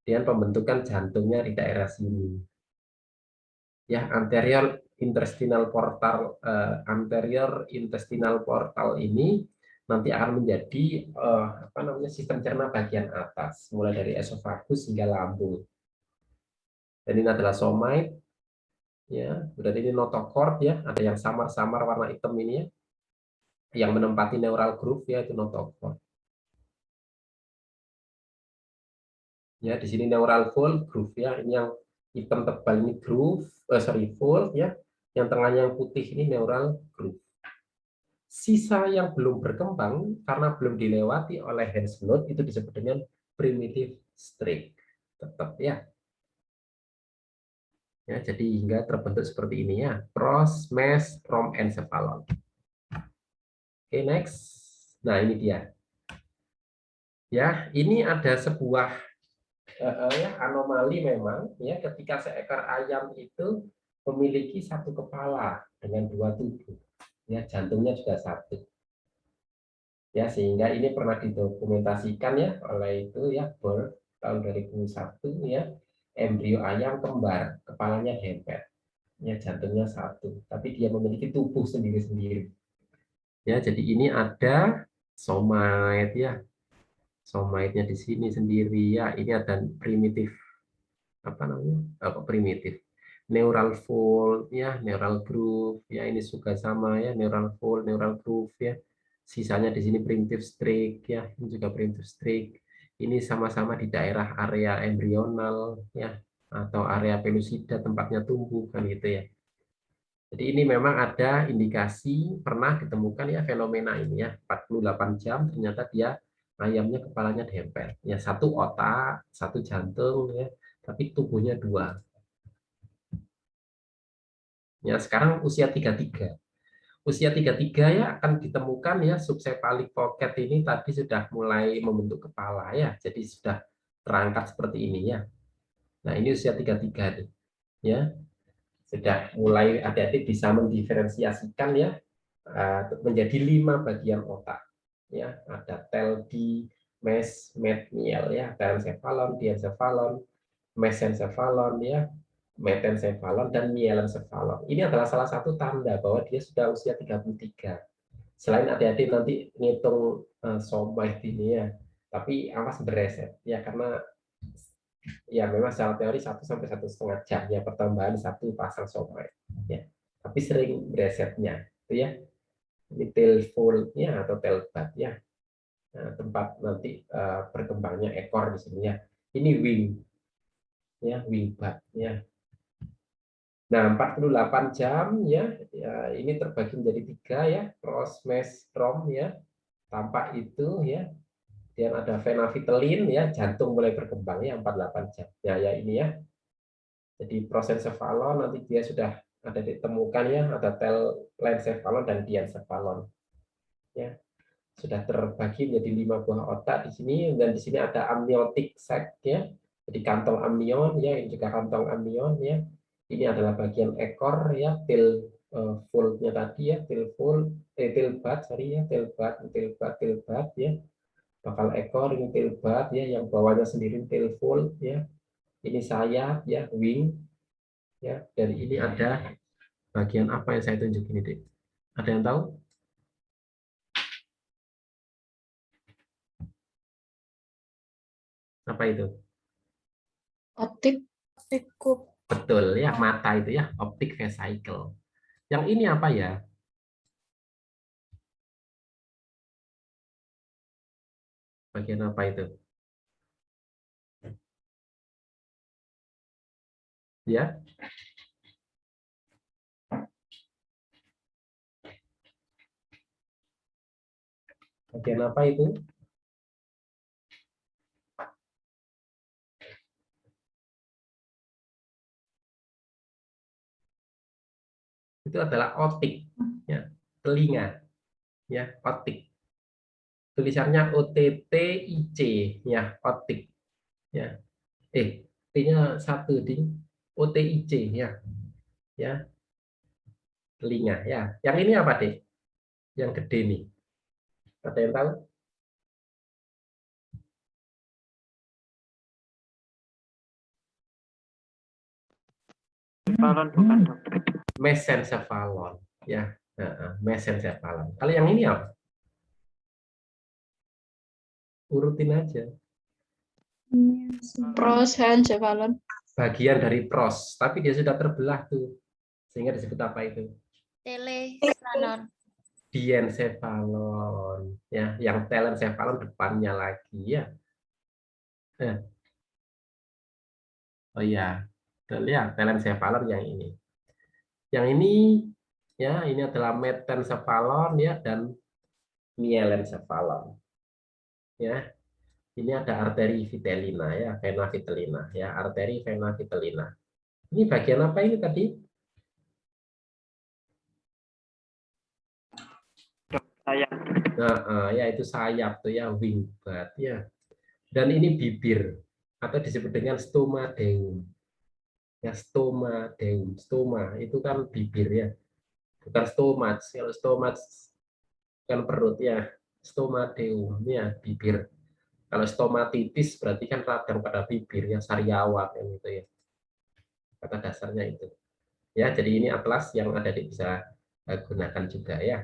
Dan pembentukan jantungnya di daerah sini, ya, anterior intestinal portal ini nanti akan menjadi apa namanya, sistem cerna bagian atas, mulai dari esofagus hingga lambung. Dan ini adalah somite, ya, berarti ini notochord, ya, ada yang samar-samar warna hitam ini, ya, yang menempati neural groove, ya, itu notochord. Ya, di sini neural fold groove, ya, ini yang hitam tebal ini groove, fold, ya, yang tengahnya yang putih ini neural groove. Sisa yang belum berkembang karena belum dilewati oleh Hen's node itu disebut dengan primitive streak. Tetap, ya. Ya, jadi hingga terbentuk seperti ini, ya, pros, mes, rom, encephalon. Oke, next. Nah, ini dia. Ya, ini ada sebuah ya, anomali memang, ya, ketika seekor ayam itu memiliki satu kepala dengan dua tubuh. Ya, jantungnya juga satu. Ya, sehingga ini pernah didokumentasikan, ya, oleh itu, ya, Bird tahun 2001, ya, embrio ayam kembar, kepalanya dempet, ya, jantungnya satu, tapi dia memiliki tubuh sendiri-sendiri. Ya, jadi ini ada somite, ya, somite-nya di sini sendiri, ya, ini ada primitif, apa namanya, primitif neural fold, ya, neural groove, ya, ini juga sama, ya, neural fold, neural groove, ya, sisanya di sini primitive streak, ya, ini juga primitive streak, ini sama-sama di daerah area embrional, ya, atau area pellucida tempatnya tumbuh, kan gitu, ya. Jadi ini memang ada indikasi pernah ditemukan, ya, fenomena ini, ya, 48 jam ternyata dia ayamnya kepalanya dempet, ya, satu otak, satu jantung, ya, tapi tubuhnya dua. Ya, sekarang usia 33. Usia 33, ya, akan ditemukan, ya, subcephalic pocket ini tadi sudah mulai membentuk kepala, ya. Jadi sudah terangkat seperti ini, ya. Nah, ini usia 33 nih, ya. Sudah mulai adik-adik bisa mendiferensiasikan, ya, menjadi 5 bagian otak, ya. Ada teldi, mes, medial, ya, telencephalon, diencephalon, mesencephalon, ya, metencephalon, dan mielencephalon. Ini adalah salah satu tanda bahwa dia sudah usia 33. Selain adik-adik nanti ngitung somite ini, ya, tapi awas bereset, ya, karena, ya, memang secara teori 1 sampai 1,5 jam, ya, pertambahan satu pasang somite, ya, tapi sering beresetnya, itu, ya. Ini tail fold-nya atau tail bud, ya. Nah, tempat nanti berkembangnya ekor di sini, ya. Ini wing, ya, wing bud, ya. Nah, 48 jam, ya, ini terbagi menjadi 3, ya, pros, mes, rom, ya, tampak itu, ya, dan ada vena vitelin, ya, jantung mulai berkembang, ya, 48 jam. Ya, ya, ini, ya. Jadi prosencephalon nanti dia sudah ada ditemukan, ya, ada telencephalon dan diencephalon. Ya, sudah terbagi menjadi 5 buah otak di sini, dan di sini ada amniotic sac, ya. Jadi kantong amnion, ya, ini juga kantong amnion, ya. Ini adalah bagian ekor, ya, tail fold-nya tadi, ya, tail fold, tail bud, sorry, ya, tail bud, ya. Bakal ekor ini tail bud, ya, yang bawahnya sendiri tail fold, ya. Ini sayap, ya, wing, ya. Dan ini ada bagian apa yang saya tunjukin ini, ada yang tahu? Apa itu? Optik. Betul, ya, mata itu, ya, optic vesicle. Yang ini apa, ya? Bagian apa itu? Ya. Bagian apa itu? Itu adalah otik, ya, telinga, ya, otik. Tulisannya OTTIC, ya, otik, ya. T-nya satu di OTIC, ya, ya, telinga, ya. Yang ini apa, Dek? Yang gede nih. Ada yang tahu? Balon bukan dok. Mesencephalon, ya, mesencephalon. Kalau yang ini apa? Urutin aja. Prosencephalon. Bagian dari pros, tapi dia sudah terbelah tuh, sehingga disebut apa itu? Telesanon. Diencephalon, ya, yang telencephalon depannya lagi, ya. Oh iya, lihat telencephalon yang ini. Yang ini, ya, ini adalah metencephalon, ya, dan mielencephalon, ya. Ini ada arteri vitellina, ya, vena vitellina, ya, arteri vena vitellina. Ini bagian apa ini tadi? Dok, saya. Nah, ya itu sayap tuh, ya, wing bird, ya. Dan ini bibir atau disebut dengan stomadeum. Ya, stomadeum. Stoma itu kan bibir, ya. Bukan stomach. Kalau stomach kan perut, ya. Stomadeum, ya, bibir. Kalau stomatitis berarti kan radang pada bibir, ya, sariawan, yang itu, ya. Kata dasarnya itu. Ya, jadi ini atlas yang ada di bisa gunakan juga, ya.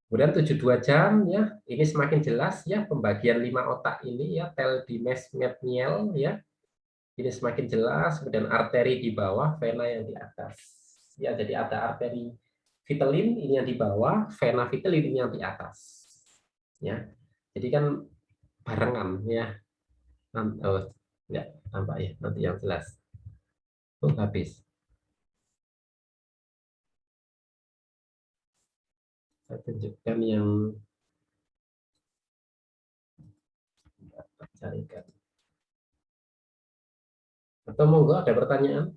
Kemudian 72 jam, ya, ini semakin jelas, ya, pembagian 5 otak ini, ya, tel di medial, ya, ini semakin jelas. Kemudian arteri di bawah, vena yang di atas, ya. Jadi ada arteri vitellin ini yang di bawah, vena vitellin ini yang di atas, ya. Jadi kan barengan, ya. Oh, enggak tampak, ya, nanti yang jelas. Oh, habis. Saya tunjukkan yang carikan. Atau monggo ada pertanyaan?